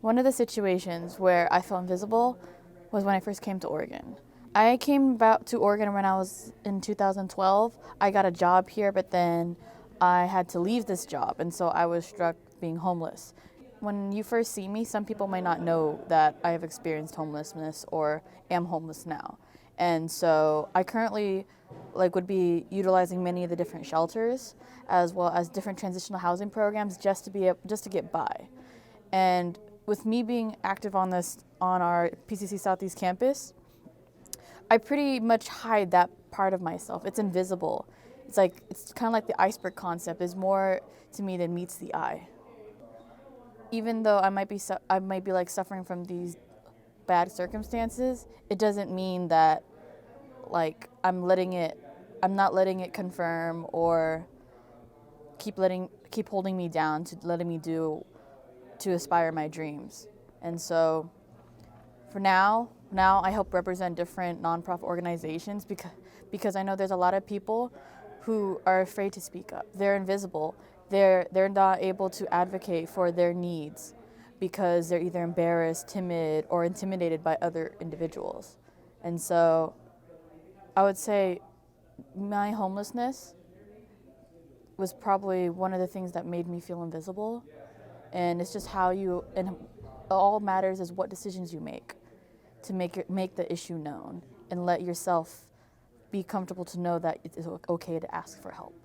One of the situations where I felt invisible was when I first came to Oregon. I came about to Oregon when I was in 2012. I got a job here, but then I had to leave this job, and so I was struck being homeless. When you first see me, some people might not know that I have experienced homelessness or am homeless now. And so I currently would be utilizing many of the different shelters as well as different transitional housing programs just to get by. And with me being active on our PCC Southeast campus, I pretty much hide that part of myself. It's invisible. It's kind of like the iceberg concept is more to me than meets the eye. Even though I might be suffering from these bad circumstances, it doesn't mean that I'm not letting it confirm or keep holding me down to aspire my dreams. And so for now I help represent different nonprofit organizations because I know there's a lot of people who are afraid to speak up. They're invisible. They're not able to advocate for their needs because they're either embarrassed, timid, or intimidated by other individuals. And so I would say my homelessness was probably one of the things that made me feel invisible. And it's just and all matters is what decisions you make to make the issue known and let yourself be comfortable to know that it is okay to ask for help.